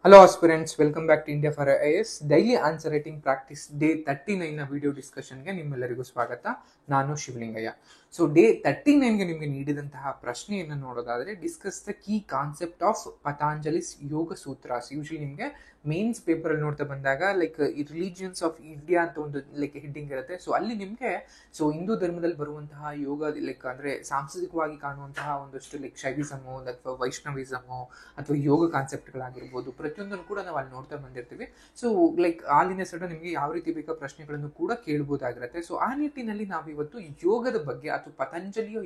Hello aspirants, welcome back to India for IAS. Daily answer writing practice day 39 video ಡಿಸ್ಕಷನ್ಗೆ ನಿಮ್ಮೆಲ್ಲರಿಗೂ ಸ್ವಾಗತ. ನಾನು Shivalingaiah. So day 39ಗೆ ನಿಮಗೆ ನೀಡಿದಂತಹ ಪ್ರಶ್ನೆಯನ್ನು ನೋಡೋದಾದ್ರೆ, discuss the key concept of Patanjali's yoga sutras. Usually ನಿಮಗೆ ಮೇನ್ಸ್ ಪೇಪರ್ ಅಲ್ಲಿ ನೋಡ್ತಾ ಬಂದಾಗ ಲೈಕ್ ರಿಲಿಜಿಯನ್ಸ್ ಆಫ್ ಇಂಡಿಯಾ ಅಂತ ಒಂದು ಲೈಕ್ ಹೆಡ್ಡಿಂಗ್ ಇರುತ್ತೆ. ಸೊ ಅಲ್ಲಿ ನಿಮಗೆ ಹಿಂದೂ ಧರ್ಮದಲ್ಲಿ ಬರುವಂತಹ ಯೋಗ ಲೈಕ್ ಅಂದ್ರೆ ಸಾಂಸ್ಕೃತಿಕವಾಗಿ ಕಾಣುವಂತಹ ಒಂದಷ್ಟು ಲೈಕ್ ಶೈವಿಸಮು ಅಥವಾ ವೈಷ್ಣವಿಸಮು ಅಥವಾ ಯೋಗ ಕಾನ್ಸೆಪ್ಟ್ಗಳಾಗಿರ್ಬೋದು, ಪ್ರತಿಯೊಂದನ್ನು ಕೂಡ ನಾವು ಅಲ್ಲಿ ನೋಡ್ತಾ ಬಂದಿರ್ತೀವಿ. ಸೊ ಲೈಕ್ ಆಲಿನ ಸಡ ನಿಮಗೆ ಯಾವ ರೀತಿ ಬೇಕಾ ಪ್ರಶ್ನೆಗಳನ್ನು ಕೂಡ ಕೇಳಬಹುದಾಗಿರುತ್ತೆ. ಸೊ ಆ ನಿಟ್ಟಿನಲ್ಲಿ ನಾವಿವತ್ತು ಯೋಗದ ಬಗ್ಗೆ ಅಥವಾ ಪತಂಜಲಿಯ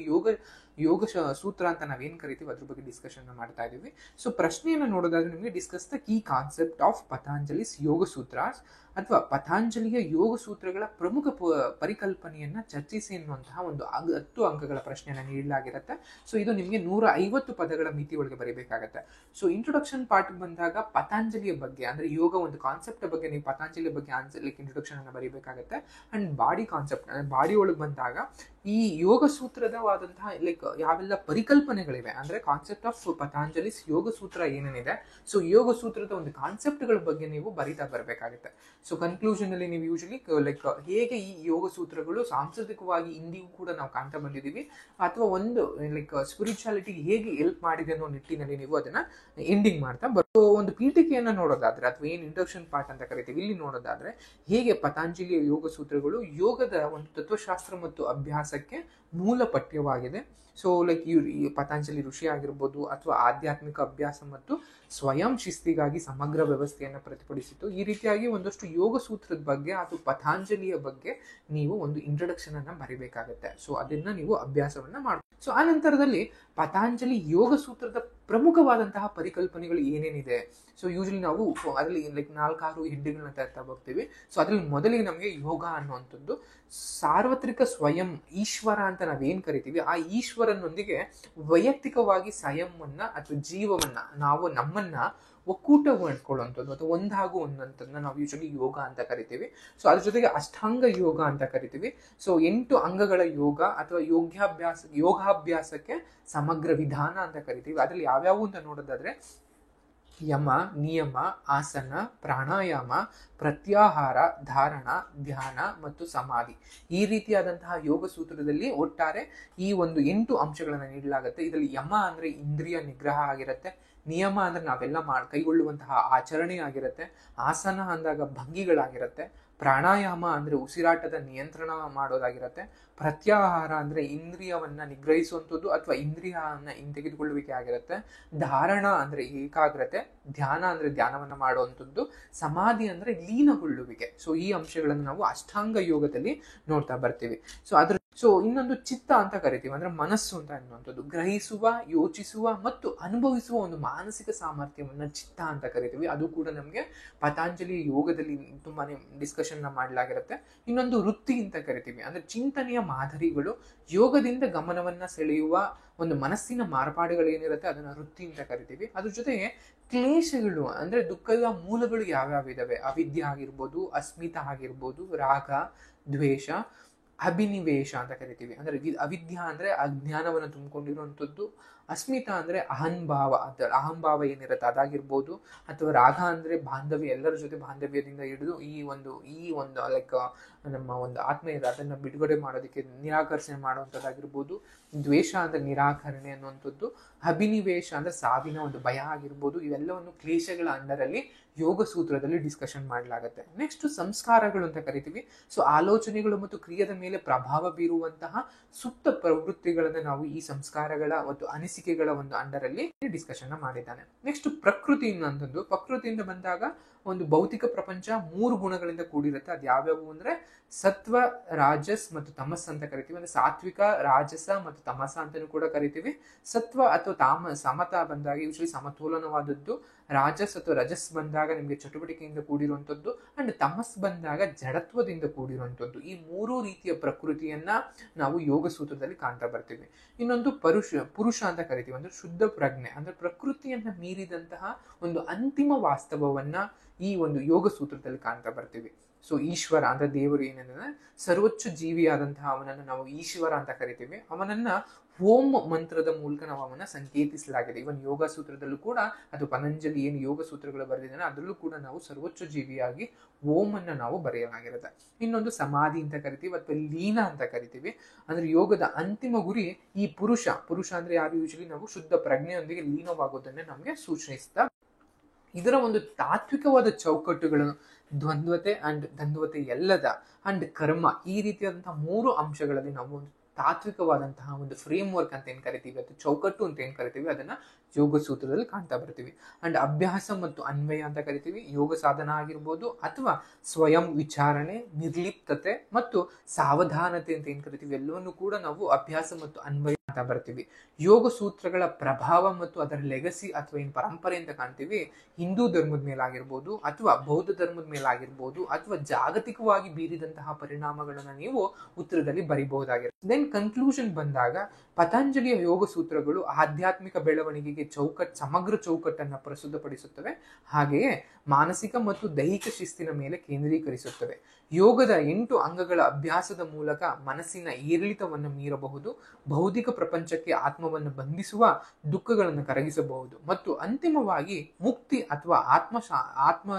ಯೋಗ ಸೂತ್ರ ಅಂತ ನಾವೇನ್ ಕರಿತೀವಿ ಅದ್ರ ಬಗ್ಗೆ ಡಿಸ್ಕಷನ್ ಮಾಡ್ತಾ ಇದೀವಿ. ಸೊ ಪ್ರಶ್ನೆಯನ್ನು ನೋಡೋದಾದ್ರೆ ನಿಮಗೆ discuss the key concept of Patanjali's yoga sutras ಅಥವಾ ಪತಾಂಜಲಿಯ ಯೋಗ ಸೂತ್ರಗಳ ಪ್ರಮುಖ ಪರಿಕಲ್ಪನೆಯನ್ನ ಚರ್ಚಿಸಿ ಎನ್ನುವಂತಹ ಒಂದು 10 ಅಂಕಗಳ ಪ್ರಶ್ನೆಯನ್ನ ನೀಡಲಾಗಿರುತ್ತೆ. ಸೊ ಇದು ನಿಮಗೆ 150 ಪದಗಳ ಮಿತಿ ಒಳಗೆ ಬರೀಬೇಕಾಗತ್ತೆ. ಸೊ ಇಂಟ್ರೊಡಕ್ಷನ್ ಪಾರ್ಟ್ ಬಂದಾಗ ಪತಾಂಜಲಿಯ ಬಗ್ಗೆ ಅಂದ್ರೆ ಯೋಗ ಒಂದು ಕಾನ್ಸೆಪ್ಟ್ ಬಗ್ಗೆ ನೀವು ಪತಾಂಜಲಿಯ ಬಗ್ಗೆ ಆನ್ಸರ್ ಲೈಕ್ ಇಂಟ್ರೊಡಕ್ಷನ್ ಅನ್ನ ಬರೀಬೇಕಾಗತ್ತೆ. ಅಂಡ್ ಬಾಡಿ ಕಾನ್ಸೆಪ್ಟ್ ಬಾಡಿ ಒಳಗೆ ಬಂದಾಗ ಈ ಯೋಗ ಸೂತ್ರದವಾದಂತಹ ಲೈಕ್ ಯಾವೆಲ್ಲ ಪರಿಕಲ್ಪನೆಗಳಿವೆ ಅಂದ್ರೆ ಕಾನ್ಸೆಪ್ಟ್ ಆಫ್ ಪತಾಂಜಲಿಸ್ ಯೋಗ ಸೂತ್ರ ಏನೇನಿದೆ, ಸೊ ಯೋಗ ಸೂತ್ರದ ಒಂದು ಕಾನ್ಸೆಪ್ಟ್ಗಳ ಬಗ್ಗೆ ನೀವು ಬರಿತಾ ಬರಬೇಕಾಗುತ್ತೆ. ಸೊ ಕನ್ಕ್ಲೂಷನ್ ಅಲ್ಲಿ ನೀವು ಯೂಶಲಿ ಲೈಕ್ ಹೇಗೆ ಈ ಯೋಗ ಸೂತ್ರಗಳು ಸಾಂಸ್ಕೃತಿಕವಾಗಿ ಇಂದಿಗೂ ಕೂಡ ನಾವು ಕಾಣ್ತಾ ಬಂದಿದ್ದೀವಿ ಅಥವಾ ಒಂದು ಲೈಕ್ ಸ್ಪಿರಿಚುಯಾಲಿಟಿಗೆ ಹೇಗೆ ಹೆಲ್ಪ್ ಮಾಡಿದೆ ಅನ್ನೋ ನಿಟ್ಟಿನಲ್ಲಿ ನೀವು ಅದನ್ನ ಎಂಡಿಂಗ್ ಮಾಡ್ತಾ ಒಂದು ಪೀಠಿಕೆಯನ್ನ ನೋಡೋದಾದ್ರೆ ಅಥವಾ ಏನ್ ಇಂಟ್ರೊಡಕ್ಷನ್ ಪಾರ್ಟ್ ಅಂತ ಕರಿತೀವಿ ಇಲ್ಲಿ ನೋಡೋದಾದ್ರೆ ಹೇಗೆ ಪತಾಂಜಲಿಯ ಯೋಗ ಸೂತ್ರಗಳು ಯೋಗದ ಒಂದು ತತ್ವಶಾಸ್ತ್ರ ಮತ್ತು ಅಭ್ಯಾಸಕ್ಕೆ ಮೂಲ ಪಠ್ಯವಾಗಿದೆ. ಸೊ ಲೈಕ್ ಈ ಪತಾಂಜಲಿ ಋಷಿ ಆಗಿರ್ಬೋದು ಅಥವಾ ಆಧ್ಯಾತ್ಮಿಕ ಅಭ್ಯಾಸ ಮತ್ತು ಸ್ವಯಂ ಶಿಸ್ತಿಗಾಗಿ ಸಮಗ್ರ ವ್ಯವಸ್ಥೆಯನ್ನು ಪ್ರತಿಪಾದಿಸಿತು. ಈ ರೀತಿಯಾಗಿ ಒಂದಷ್ಟು ಯೋಗ ಸೂತ್ರದ ಬಗ್ಗೆ ಅಥವಾ ಪತಾಂಜಲಿಯ ಬಗ್ಗೆ ನೀವು ಒಂದು ಇಂಟ್ರೊಡಕ್ಷನ್ ಅನ್ನ ಬರಿಬೇಕಾಗತ್ತೆ. ಸೊ ಅದನ್ನ ನೀವು ಅಭ್ಯಾಸವನ್ನ ಮಾಡ್ಬೋದು. ಸೊ ಆ ನಂತರದಲ್ಲಿ ಪತಾಂಜಲಿ ಯೋಗ ಸೂತ್ರದ ಪ್ರಮುಖವಾದಂತಹ ಪರಿಕಲ್ಪನೆಗಳು ಏನೇನಿದೆ, ಸೊ ಯೂಶಲಿ ನಾವು ಅದರಲ್ಲಿ ಲೈಕ್ 4-6 ಹೆಡ್ಡಿಗಳನ್ನ ತರ್ತಾ ಹೋಗ್ತೀವಿ. ಸೊ ಅದ್ರಲ್ಲಿ ಮೊದಲಿಗೆ ನಮಗೆ ಯೋಗ ಅನ್ನುವಂಥದ್ದು ಸಾರ್ವತ್ರಿಕ ಸ್ವಯಂ ಈಶ್ವರ ಅಂತ ನಾವೇನ್ ಕರಿತೀವಿ, ಆ ಈಶ್ವರನೊಂದಿಗೆ ವೈಯಕ್ತಿಕವಾಗಿ ಸ್ವಯಂವನ್ನ ಅಥವಾ ಜೀವವನ್ನ ನಾವು ನಮ್ಮನ್ನ ಒಕ್ಕೂಟ ಮಾಡ್ಕೊಳ್ಳುವಂಥದ್ದು ಅಥವಾ ಒಂದಾಗುವಂಥದ್ದನ್ನ ನಾವು ಯೂಶಲಿ ಯೋಗ ಅಂತ ಕರಿತೀವಿ. ಸೊ ಅದ್ರ ಜೊತೆಗೆ ಅಷ್ಟಾಂಗ ಯೋಗ ಅಂತ ಕರಿತೀವಿ. ಸೊ 8 ಅಂಗಗಳ ಯೋಗ ಅಥವಾ ಯೋಗಾಭ್ಯಾಸಕ್ಕೆ ಸಮಗ್ರ ವಿಧಾನ ಅಂತ ಕರಿತೀವಿ. ಅದ್ರಲ್ಲಿ ಯಾವ್ಯಾವು ಅಂತ ನೋಡೋದಾದ್ರೆ ಯಮ, ನಿಯಮ, ಆಸನ, ಪ್ರಾಣಾಯಾಮ, ಪ್ರತ್ಯಾಹಾರ, ಧಾರಣ, ಧ್ಯಾನ ಮತ್ತು ಸಮಾಧಿ. ಈ ರೀತಿಯಾದಂತಹ ಯೋಗ ಸೂತ್ರದಲ್ಲಿ ಒಟ್ಟಾರೆ ಈ ಒಂದು 8 ಅಂಶಗಳನ್ನ ನೀಡಲಾಗುತ್ತೆ. ಇದರಲ್ಲಿ ಯಮ ಅಂದ್ರೆ ಇಂದ್ರಿಯ ನಿಗ್ರಹ ಆಗಿರುತ್ತೆ, ನಿಯಮ ಅಂದ್ರೆ ನಾವೆಲ್ಲ ಕೈಗೊಳ್ಳುವಂತಹ ಆಚರಣೆ ಆಗಿರುತ್ತೆ, ಆಸನ ಅಂದಾಗ ಭಂಗಿಗಳಾಗಿರುತ್ತೆ, ಪ್ರಾಣಾಯಾಮ ಅಂದ್ರೆ ಉಸಿರಾಟದ ನಿಯಂತ್ರಣ ಮಾಡೋದಾಗಿರುತ್ತೆ, ಪ್ರತ್ಯಾಹಾರ ಅಂದ್ರೆ ಇಂದ್ರಿಯವನ್ನ ನಿಗ್ರಹಿಸುವಂಥದ್ದು ಅಥವಾ ಇಂದ್ರಿಯವನ್ನ ತೆಗೆದುಕೊಳ್ಳುವಿಕೆ ಆಗಿರುತ್ತೆ, ಧಾರಣ ಅಂದ್ರೆ ಏಕಾಗ್ರತೆ, ಧ್ಯಾನ ಅಂದ್ರೆ ಧ್ಯಾನವನ್ನ ಮಾಡುವಂಥದ್ದು, ಸಮಾಧಿ ಅಂದ್ರೆ ಲೀನಗೊಳ್ಳುವಿಕೆ. ಸೊ ಈ ಅಂಶಗಳನ್ನು ನಾವು ಅಷ್ಟಾಂಗ ಯೋಗದಲ್ಲಿ ನೋಡ್ತಾ ಬರ್ತೀವಿ. ಸೊ ಇನ್ನೊಂದು ಚಿತ್ತ ಅಂತ ಕರಿತೀವಿ ಅಂದ್ರೆ ಮನಸ್ಸು ಅಂತ ಅನ್ನುವಂಥದ್ದು ಗ್ರಹಿಸುವ, ಯೋಚಿಸುವ ಮತ್ತು ಅನುಭವಿಸುವ ಒಂದು ಮಾನಸಿಕ ಸಾಮರ್ಥ್ಯವನ್ನ ಚಿತ್ತ ಅಂತ ಕರಿತೀವಿ. ಅದು ಕೂಡ ನಮಗೆ ಪತಾಂಜಲಿ ಯೋಗದಲ್ಲಿ ತುಂಬಾನೇ ಡಿಸ್ಕಷನ್ ಮಾಡಲಾಗಿರುತ್ತೆ. ಇನ್ನೊಂದು ವೃತ್ತಿ ಅಂತ ಕರಿತೀವಿ ಅಂದ್ರೆ ಚಿಂತನೆಯ ಮಾದರಿಗಳು, ಯೋಗದಿಂದ ಗಮನವನ್ನ ಸೆಳೆಯುವ ಒಂದು ಮನಸ್ಸಿನ ಮಾರ್ಪಾಡುಗಳು ಏನಿರುತ್ತೆ ಅದನ್ನ ವೃತ್ತಿ ಅಂತ ಕರಿತೀವಿ. ಅದ್ರ ಜೊತೆಗೆ ಕ್ಲೇಶಗಳು ಅಂದ್ರೆ ದುಃಖದ ಮೂಲಗಳು ಯಾವ್ಯಾವ ಇದಾವೆ, ಅವಿದ್ಯೆ ಆಗಿರ್ಬೋದು, ಅಸ್ಮಿತಾ ಆಗಿರ್ಬೋದು, ರಾಗ, ದ್ವೇಷ, ಅಭಿನಿವೇಶ ಅಂತ ಕರಿತೀವಿ. ಅಂದ್ರೆ ಅವಿದ್ಯಾ ಅಂದ್ರೆ ಅಜ್ಞಾನವನ್ನು ತುಂಬಿಕೊಂಡಿರುವಂಥದ್ದು, ಅಸ್ಮಿತಾ ಅಂದ್ರೆ ಅಹಂಭಾವ ಏನಿರುತ್ತೆ ಅದಾಗಿರ್ಬೋದು, ಅಥವಾ ರಾಗ ಅಂದ್ರೆ ಬಾಂಧವ್ಯ, ಎಲ್ಲರ ಜೊತೆ ಬಾಂಧವ್ಯದಿಂದ ಹಿಡಿದು ಈ ಒಂದು ಲೈಕ್ ನಮ್ಮ ಒಂದು ಆತ್ಮ ಇದೆ ಅದನ್ನ ಬಿಡುಗಡೆ ಮಾಡೋದಕ್ಕೆ ನಿರಾಕರಣೆ ಮಾಡುವಂಥದ್ದಾಗಿರ್ಬೋದು, ದ್ವೇಷ ಅಂದ್ರೆ ನಿರಾಕರಣೆ ಅನ್ನುವಂಥದ್ದು, ಅಭಿನಿವೇಶ ಅಂದ್ರೆ ಸಾವಿನ ಒಂದು ಭಯ ಆಗಿರ್ಬೋದು. ಇವೆಲ್ಲವನ್ನು ಕ್ಲೇಶಗಳ ಅಂಡರಲ್ಲಿ ಯೋಗ ಸೂತ್ರದಲ್ಲಿ ಡಿಸ್ಕಷನ್ ಮಾಡಲಾಗುತ್ತೆ. ನೆಕ್ಸ್ಟ್ ಸಂಸ್ಕಾರಗಳು ಅಂತ ಕರಿತೀವಿ. ಸೊ ಆಲೋಚನೆಗಳು ಮತ್ತು ಕ್ರಿಯೆಯ ಮೇಲೆ ಪ್ರಭಾವ ಬೀರುವಂತಹ ಸುಪ್ತ ಪ್ರವೃತ್ತಿಗಳನ್ನ ನಾವು ಈ ಸಂಸ್ಕಾರಗಳ ಮತ್ತು ಅನಿಸಿಕೆಗಳ ಒಂದು ಅಂಡರಲ್ಲಿ ಡಿಸ್ಕಷನ್ ಮಾಡಿದ್ದಾನೆ. ನೆಕ್ಸ್ಟ್ ಪ್ರಕೃತಿ ಅನ್ನೋದು, ಪ್ರಕೃತಿಯಿಂದ ಬಂದಾಗ ಒಂದು ಭೌತಿಕ ಪ್ರಪಂಚ 3 ಗುಣಗಳಿಂದ ಕೂಡಿರುತ್ತೆ. ಅದು ಯಾವ್ಯಾವು ಅಂದ್ರೆ ಸತ್ವ, ರಾಜಸ್ ಮತ್ತು ತಮಸ್ ಅಂತ ಕರಿತೀವಿ. ಅಂದ್ರೆ ಸಾತ್ವಿಕ, ರಾಜಸ ಮತ್ತು ತಮಸ ಅಂತಾನೂ ಕೂಡ ಕರಿತೀವಿ. ಸತ್ವ ಅಥವಾ ಸಮತ ಬಂದಾಗ ಯೂಶಲಿ ಸಮತೋಲನವಾದದ್ದು, ರಾಜಸ್ ಅಥವಾ ರಜಸ್ ಬಂದಾಗ ನಿಮ್ಗೆ ಚಟುವಟಿಕೆಯಿಂದ ಕೂಡಿರುವಂಥದ್ದು, ಅಂಡ್ ತಮಸ್ ಬಂದಾಗ ಜಡತ್ವದಿಂದ ಕೂಡಿರುವಂಥದ್ದು. ಈ 3 ರೀತಿಯ ಪ್ರಕೃತಿಯನ್ನ ನಾವು ಯೋಗ ಸೂತ್ರದಲ್ಲಿ ಕಾಣ್ತಾ ಬರ್ತೀವಿ. ಇನ್ನೊಂದು ಪುರುಷ ಅಂತ ಕರಿತೀವಿ ಅಂದ್ರೆ ಶುದ್ಧ ಪ್ರಜ್ಞೆ ಅಂದ್ರೆ ಪ್ರಕೃತಿಯನ್ನ ಮೀರಿದಂತಹ ಒಂದು ಅಂತಿಮ ವಾಸ್ತವವನ್ನ ಈ ಒಂದು ಯೋಗ ಸೂತ್ರದಲ್ಲಿ ಕಾಣ್ತಾ ಬರ್ತೀವಿ. ಸೊ ಈಶ್ವರ ಅಂದ್ರೆ ದೇವರು ಏನೆಂದ್ರೆ ಸರ್ವೋಚ್ಚ ಜೀವಿಯಾದಂತಹ ಅವನನ್ನು ನಾವು ಈಶ್ವರ ಅಂತ ಕರಿತೀವಿ. ಅವನನ್ನ ಓಂ ಮಂತ್ರದ ಮೂಲಕ ನಾವು ಅವನ್ನ ಸಂಕೇತಿಸಲಾಗಿದೆ. ಇವನ್ ಯೋಗ ಸೂತ್ರದಲ್ಲೂ ಕೂಡ, ಅದು ಪತಂಜಲಿ ಏನು ಯೋಗ ಸೂತ್ರಗಳು ಬರೆದಿದ್ದಾನೆ ಅದರಲ್ಲೂ ಕೂಡ ನಾವು ಸರ್ವೋಚ್ಚ ಜೀವಿಯಾಗಿ ಓಂ ಅನ್ನ ನಾವು ಬರೆಯಲಾಗಿರುತ್ತೆ. ಇನ್ನೊಂದು ಸಮಾಧಿ ಅಂತ ಕರಿತೀವಿ ಅಥವಾ ಲೀನ ಅಂತ ಕರಿತೀವಿ. ಅಂದ್ರೆ ಯೋಗದ ಅಂತಿಮ ಗುರಿ ಈ ಪುರುಷ ಅಂದ್ರೆ ಯಾರು ಯೂಶಲಿ ನಾವು ಶುದ್ಧ ಪ್ರಜ್ಞೆಯೊಂದಿಗೆ ಲೀನವಾಗೋದನ್ನೇ ನಮಗೆ ಸೂಚಿಸ್ತಾ. ಇದರ ಒಂದು ತಾತ್ವಿಕವಾದ ಚೌಕಟ್ಟುಗಳನ್ನು ದ್ವಂದ್ವತೆ ಅಂಡ್ ದ್ವಂದ್ವತೆ ಎಲ್ಲದ ಅಂಡ್ ಕರ್ಮ, ಈ ರೀತಿಯಾದಂತಹ 3 ಅಂಶಗಳಲ್ಲಿ ನಾವು ಒಂದು ತಾತ್ವಿಕವಾದಂತಹ ಒಂದು ಫ್ರೇಮ್ ವರ್ಕ್ ಅಂತ ಏನ್ ಕರಿತೀವಿ ಅಥವಾ ಚೌಕಟ್ಟು ಅಂತ ಏನ್ ಕರಿತೀವಿ ಅದನ್ನ ಯೋಗ ಸೂತ್ರದಲ್ಲಿ ಕಾಣ್ತಾ ಬರ್ತೀವಿ. ಅಂಡ್ ಅಭ್ಯಾಸ ಮತ್ತು ಅನ್ವಯ ಅಂತ ಕರಿತೀವಿ. ಯೋಗ ಸಾಧನ ಆಗಿರ್ಬೋದು ಅಥವಾ ಸ್ವಯಂ ವಿಚಾರಣೆ, ನಿರ್ಲಿಪ್ತತೆ ಮತ್ತು ಸಾವಧಾನತೆ ಅಂತ ಏನ್ ಕರಿತೀವಿ ಎಲ್ಲವನ್ನು ಕೂಡ ನಾವು ಅಭ್ಯಾಸ ಮತ್ತು ಅನ್ವಯ ಅಂತ ಬರ್ತೀವಿ. ಯೋಗ ಸೂತ್ರಗಳ ಪ್ರಭಾವ ಮತ್ತು ಅದರ ಲೆಗಸಿ ಅಥವಾ ಏನ್ ಪರಂಪರೆ ಅಂತ ಕಾಣ್ತೀವಿ ಹಿಂದೂ ಧರ್ಮದ ಮೇಲಾಗಿರ್ಬೋದು ಅಥವಾ ಬೌದ್ಧ ಧರ್ಮದ ಮೇಲಾಗಿರ್ಬೋದು ಅಥವಾ ಜಾಗತಿಕವಾಗಿ ಬೀರಿದಂತಹ ಪರಿಣಾಮಗಳನ್ನ ನೀವು ಉತ್ತರದಲ್ಲಿ ಬರಿಬಹುದಾಗಿರುತ್ತೆ. ದೆನ್ ಕನ್ಕ್ಲೂಷನ್ ಬಂದಾಗ ಪತಂಜಲಿಯ ಯೋಗ ಸೂತ್ರಗಳು ಆಧ್ಯಾತ್ಮಿಕ ಬೆಳವಣಿಗೆಗೆ ಸಮಗ್ರ ಚೌಕಟ್ಟನ್ನು ಪ್ರಸ್ತುತಪಡಿಸುತ್ತವೆ. ಹಾಗೆಯೇ ಮಾನಸಿಕ ಮತ್ತು ದೈಹಿಕ ಶಿಸ್ತಿನ ಮೇಲೆ ಕೇಂದ್ರೀಕರಿಸುತ್ತವೆ. ಯೋಗದ 8 ಅಂಗಗಳ ಅಭ್ಯಾಸದ ಮೂಲಕ ಮನಸ್ಸಿನ ಏರಿಳಿತವನ್ನು ಮೀರಬಹುದು, ಬೌದ್ಧಿಕ ಪ್ರಪಂಚಕ್ಕೆ ಆತ್ಮವನ್ನು ಬಂಧಿಸುವ ದುಃಖಗಳನ್ನು ಕರಗಿಸಬಹುದು ಮತ್ತು ಅಂತಿಮವಾಗಿ ಮುಕ್ತಿ ಅಥವಾ ಆತ್ಮ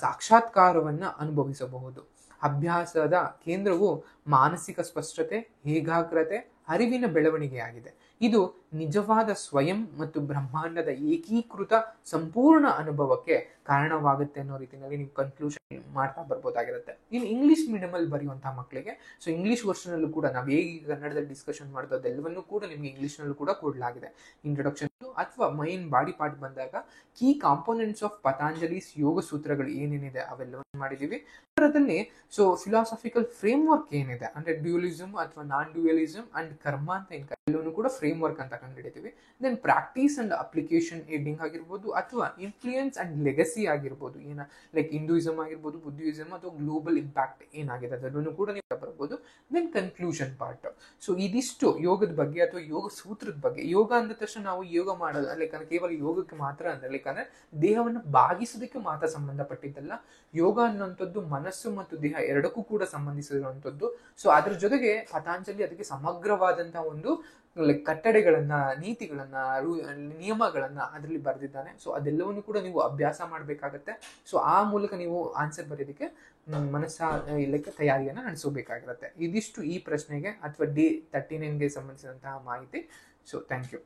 ಸಾಕ್ಷಾತ್ಕಾರವನ್ನ ಅನುಭವಿಸಬಹುದು. ಅಭ್ಯಾಸದ ಕೇಂದ್ರವು ಮಾನಸಿಕ ಸ್ಪಷ್ಟತೆ, ಏಕಾಗ್ರತೆ, ಅರಿವಿನ ಬೆಳವಣಿಗೆಯಾಗಿದೆ. ಇದು ನಿಜವಾದ ಸ್ವಯಂ ಮತ್ತು ಬ್ರಹ್ಮಾಂಡದ ಏಕೀಕೃತ ಸಂಪೂರ್ಣ ಅನುಭವಕ್ಕೆ ಕಾರಣವಾಗುತ್ತೆ ಅನ್ನೋ ರೀತಿಯಲ್ಲಿ ನೀವು ಕನ್ಕ್ಲೂಷನ್ ಮಾಡ್ತಾ ಬರ್ಬೋದಾಗಿರುತ್ತೆ. ಇನ್ನು ಇಂಗ್ಲಿಷ್ ಮೀಡಿಯಂ ಅಲ್ಲಿ ಬರೆಯುವಂತಹ ಮಕ್ಕಳಿಗೆ ಸೊ ಇಂಗ್ಲಿಷ್ ವರ್ಷನ್ ಅಲ್ಲೂ ಕೂಡ ನಾವು ಹೇಗೆ ಕನ್ನಡದಲ್ಲಿ ಡಿಸ್ಕಷನ್ ಮಾಡೋದು ಅದೆಲ್ಲವನ್ನೂ ಕೂಡ ನಿಮ್ಗೆ ಇಂಗ್ಲಿಷ್ ನಲ್ಲೂ ಕೂಡ ಕೊಡಲಾಗಿದೆ. ಇಂಟ್ರೊಡಕ್ಷನ್ ಅಥವಾ ಮೈನ್ ಬಾಡಿ ಪಾರ್ಟ್ ಬಂದಾಗ ಕೀ ಕಾಂಪೋನೆಂಟ್ಸ್ ಆಫ್ ಪತಂಜಲಿಸ್ ಯೋಗ ಸೂತ್ರಗಳು ಏನೇನಿದೆ ಅವೆಲ್ಲವನ್ನು ಮಾಡಿದೀವಿ. ಅದರಲ್ಲಿ ಸೊ ಫಿಲಾಸಫಿಕಲ್ ಫ್ರೇಮ್ ವರ್ಕ್ ಏನಿದೆ ಅಂದ್ರೆ ಡ್ಯೂಯಲಿಸಮ್ ಅಥವಾ ನಾನ್ ಡ್ಯೂಯಲಿಸಮ್ ಅಂಡ್ ಕರ್ಮ ಅಂತ ಎಲ್ಲವನ್ನೂ ಕೂಡ ಫ್ರೇಮ್ ವರ್ಕ್ ಅಂತ ಕಂಡುಹಿಡಿತೀವಿ. ದೆನ್ ಪ್ರಾಕ್ಟೀಸ್ ಅಂಡ್ ಅಪ್ಲಿಕೇಶನ್ ಎಡಿಂಗ್ ಆಗಿರ್ಬೋದು ಅಥವಾ ಇನ್ಫ್ಲೂಯೆನ್ಸ್ ಅಂಡ್ ಲೆಗಸಿ ಆಗಿರ್ಬೋದು, ಏನ ಲೈಕ್ ಹಿಂದೂಯಿಸಮ್ ಆಗಿರ್ಬೋದು, ಬುದ್ಧಿಸಮ್ ಅಥವಾ ಗ್ಲೋಬಲ್ ಇಂಪ್ಯಾಕ್ಟ್ ಏನಾಗಿದೆ ಅದನ್ನು ಕೂಡ ನೀವು ಬರ್ಬೋದು. Then conclusion part. ಸೊ ಇದಿಷ್ಟು ಯೋಗದ ಬಗ್ಗೆ ಅಥವಾ ಯೋಗ ಸೂತ್ರದ ಬಗ್ಗೆ. ಯೋಗ ಅಂದ ತಕ್ಷಣ ನಾವು ಯೋಗ ಮಾಡೋದು ಲೈಕ್ ಕೇವಲ ಯೋಗಕ್ಕೆ ಮಾತ್ರ ಅಂದ್ರೆ ಲೈಕ್ ಅಂದ್ರೆ ದೇಹವನ್ನು ಬಾಗಿಸೋದಕ್ಕೆ ಮಾತ್ರ ಸಂಬಂಧಪಟ್ಟಿದ್ದಲ್ಲ. ಯೋಗ ಅನ್ನುವಂಥದ್ದು ಮನಸ್ಸು ಮತ್ತು ದೇಹ ಎರಡಕ್ಕೂ ಕೂಡ ಸಂಬಂಧಿಸಿರುವಂಥದ್ದು. ಸೊ ಅದ್ರ ಜೊತೆಗೆ ಪತಂಜಲಿ ಅದಕ್ಕೆ ಸಮಗ್ರವಾದಂತಹ ಒಂದು ಕಟ್ಟಡೆಗಳನ್ನ, ನೀತಿಗಳನ್ನ, ನಿಯಮಗಳನ್ನ ಅದರಲ್ಲಿ ಬರೆದಿದ್ದಾನೆ. ಸೊ ಅದೆಲ್ಲವನ್ನು ಕೂಡ ನೀವು ಅಭ್ಯಾಸ ಮಾಡ್ಬೇಕಾಗತ್ತೆ. ಸೊ ಆ ಮೂಲಕ ನೀವು ಆನ್ಸರ್ ಬರೆಯೋದಕ್ಕೆ ಲೈಕ್ ತಯಾರಿಯನ್ನ ನಡೆಸಬೇಕಾಗಿರುತ್ತೆ. ಇದಿಷ್ಟು ಈ ಪ್ರಶ್ನೆಗೆ ಅಥವಾ Day 39ಗೆ ಸಂಬಂಧಿಸಿದಂತಹ ಮಾಹಿತಿ. So thank you.